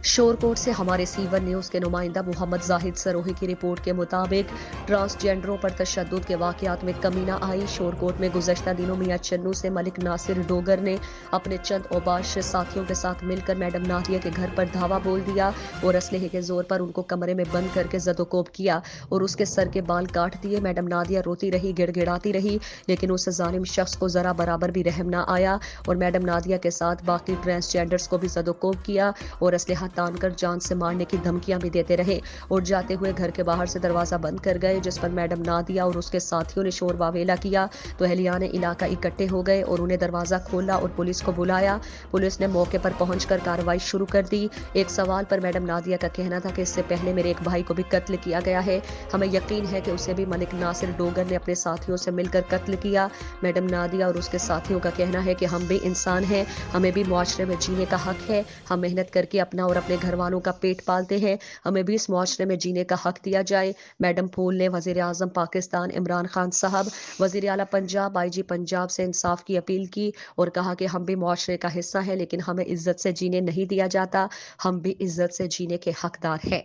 شور کوٹ سے ہمارے سی1 نیوز کے نمائندہ محمد زاہد سروہی کی رپورٹ کے مطابق ٹرانسجینڈروں پر تشدد کے واقعات میں کمی نہ آئی۔ شور کوٹ میں گزشتہ دنوں میاں چنو سے ملک ناصر ڈوگر نے اپنے چند اوباش ساتھیوں کے ساتھ مل کر میڈم نادیہ کے گھر پر دھاوا بول دیا اور اسلحے کے زور پر ان کو کمرے میں بند کر کے زد و کوب کیا اور اس کے سر کے بال کاٹ دیے۔ میڈم نادیہ روتی رہی، گڑ گڑاتی رہی، لیکن اس ظالم شخص کو ذرا برابر بھی رحم نہ آیا اور میڈم نادیہ کے ساتھ باقی ٹرانسجینڈرز کو بھی زد و کوب کیا اور اسلحہ تان کر جان سے مارنے کی دھمکیاں بھی دیتے رہے اور جاتے ہوئے گھر کے باہر سے دروازہ بند کر گئے، جس پر میڈم نادیہ اور اس کے ساتھیوں نے شور واویلا کیا تو اہلیان علاقہ اکٹھے ہو گئے اور انہیں دروازہ کھولا اور پولیس کو بلایا۔ پولیس نے موقع پر پہنچ کر کارروائی شروع کر دی۔ ایک سوال پر میڈم نادیہ کا کہنا تھا کہ اس سے پہلے میرے ایک بھائی کو بھی قتل کیا گیا ہے، ہمیں یقین ہے کہ اسے بھی ملک ناصر ڈوگر نے اپنے ساتھیوں سے مل کر قتل کیا۔ میڈم نادیہ اور اس کے ساتھیوں کا کہنا ہے کہ ہم بھی انسان ہیں، ہمیں بھی معاشرے میں جینے کا حق ہے، ہم محنت کر کے اپنا اور اپنے گھر والوں کا پیٹ پالتے ہیں، ہمیں بھی اس معاشرے میں جینے کا حق دیا جائے۔ میڈم پھول نے وزیر اعظم پاکستان عمران خان صاحب، وزیر اعلیٰ پنجاب آئی جی پنجاب سے انصاف کی اپیل کی اور کہا کہ ہم بھی معاشرے کا حصہ ہیں، لیکن ہمیں عزت سے جینے نہیں دیا جاتا، ہم بھی عزت سے جینے کے حقدار ہیں۔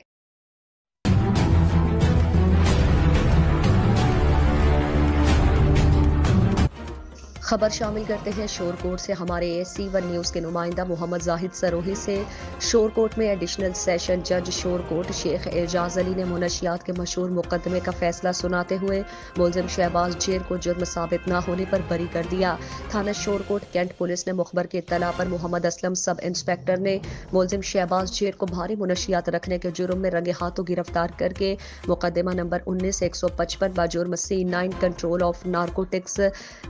خبر شامل کرتے ہیں شور کوٹ سے ہمارے سی1 نیوز کے نمائندہ محمد زاہد سروہی سے۔ شور کوٹ میں ایڈیشنل سیشن جج شور کوٹ شیخ اعجاز علی نے منشیات کے مشہور مقدمے کا فیصلہ سناتے ہوئے ملزم شہباز جیر کو جرم ثابت نہ ہونے پر بری کر دیا۔ تھانہ شور کوٹ کینٹ پولیس نے مخبر کی اطلاع پر محمد اسلم سب انسپکٹر نے ملزم شہباز جیر کو بھاری منشیات رکھنے کے جرم میں رنگے ہاتھوں گرفتار کر کے مقدمہ number 19-155 بجرم C9 control of narcotics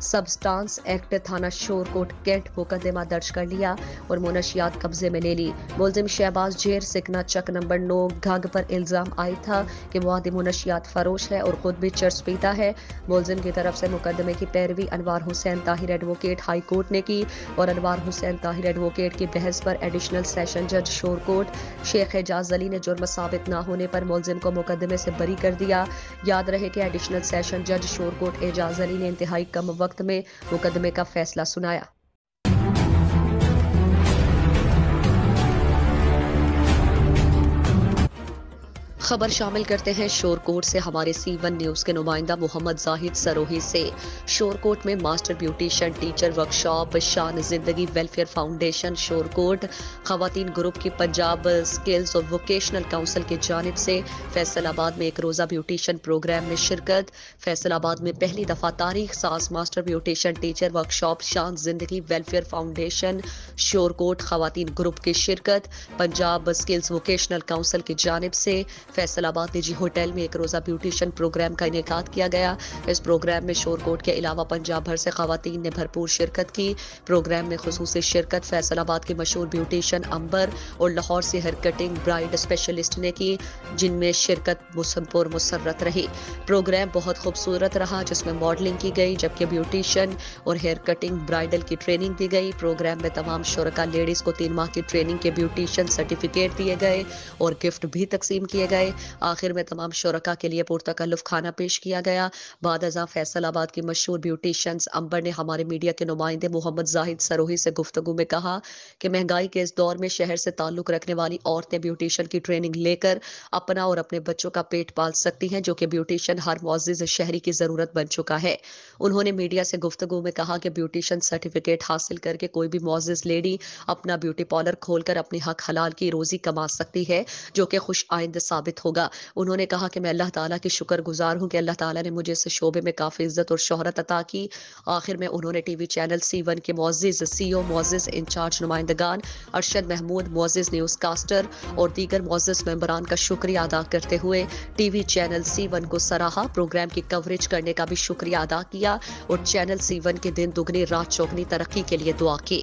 substance act تھانہ شور کوٹ کینٹ مقدمہ درج کر لیا اور منشیات قبضے میں لے لی۔ ملزم شہباز جیر سکنا چک نمبر 9 گھگ پر الزام عائد تھا کہ معدی منشیات فروش ہے اور خود بھی چرس پیتا ہے۔ ملزم کی طرف سے مقدمے کی پیروی انوار حسین طاہر ایڈوکیٹ ہائی کورٹ نے کی اور انوار حسین طاہر ایڈوکیٹ کی بحث پر ایڈیشنل سیشن جج شور کوٹ شیخ اعجاز علی نے جرم ثابت نہ ہونے پر ملزم کو مقدمے سے بری کر دیا۔ یاد رہے کہ ایڈیشنل سیشن جج شور کوٹ اعجاز علی نے انتہائی کم وقت میں مقدمے کا فیصلہ سنایا۔ خبر شامل کرتے ہیں شور کوٹ سے ہمارے سی1 نیوز کے نمائندہ محمد زاہد سروہی سے۔ شور کوٹ میں ماسٹر بیوٹیشین ٹیچر ورکشاپ شان زندگی ویلفیئر فاؤنڈیشن شور کوٹ خواتین گروپ کی پنجاب سکلز اور ووکیشنل کونسل کی جانب سے فیصل آباد میں ایک روزہ بیوٹیشین پروگرام میں شرکت۔ فیصل آباد میں پہلی دفعہ تاریخ ساز ماسٹر بیوٹیشین ٹیچر ورکشاپ شان زندگی ویلفیئر فاؤنڈیشن شور کوٹ خواتین گروپ کی شرکت۔ پنجاب سکلز ووکیشنل کونسل کی جانب سے فیصل آباد نجی ہوٹل میں ایک روزہ بیوٹیشین پروگرام کا انعقاد کیا گیا۔ اس پروگرام میں شور کوٹ کے علاوہ پنجاب بھر سے خواتین نے بھرپور شرکت کی۔ پروگرام میں خصوصی شرکت فیصل آباد کی مشہور بیوٹیشین امبر اور لاہور سے ہیئر کٹنگ برائڈ اسپیشلسٹ نے کی، جن میں شرکت پر مسرت رہی۔ پروگرام بہت خوبصورت رہا، جس میں ماڈلنگ کی گئی، جبکہ بیوٹیشین اور ہیئر کٹنگ برائڈل کی ٹریننگ دی گئی۔ پروگرام میں تمام شرکاء لیڈیز کو 3 ماہ کی ٹریننگ کے بیوٹیشین سرٹیفکیٹ دیے گئے اور گفٹ بھی تقسیم کیے گئے۔ آخر میں تمام شرکاء کے لیے پرتکلف کھانا پیش کیا گیا۔ بعد ازاں فیصل آباد کی مشہور بیوٹیشینز امبر نے ہمارے میڈیا کے نمائندے محمد زاہد سروہی سے گفتگو میں کہا کہ مہنگائی کے اس دور میں شہر سے تعلق رکھنے والی عورتیں بیوٹیشین کی ٹریننگ لے کر اپنا اور اپنے بچوں کا پیٹ پال سکتی ہیں، جو کہ بیوٹیشین ہر معزز شہری کی ضرورت بن چکا ہے۔ انہوں نے میڈیا سے گفتگو میں کہا کہ بیوٹیشین سرٹیفکیٹ حاصل کر کے کوئی بھی معزز لیڈی اپنا بیوٹی پارلر کھول کر اپنی حق حلال کی روزی کما سکتی ہے، جو کہ خوش آئند ثابت ہوگا۔ انہوں نے کہا کہ میں اللہ تعالیٰ کی شکر گزار ہوں کہ اللہ تعالیٰ نے مجھے اس شعبے میں کافی عزت اور شہرت عطا کی۔ آخر میں انہوں نے ٹی وی چینل سی1 کے معزز CEO، معزز انچارج نمائندگان، ارشد محمود، معزز نیوز کاسٹر اور دیگر معزز ممبران کا شکریہ ادا کرتے ہوئے ٹی وی چینل سی1 کو سراہا، پروگرام کی کوریج کرنے کا بھی شکریہ ادا کیا اور چینل سی1 کے دن دگنی رات چوگنی ترقی کے لیے دعا کی۔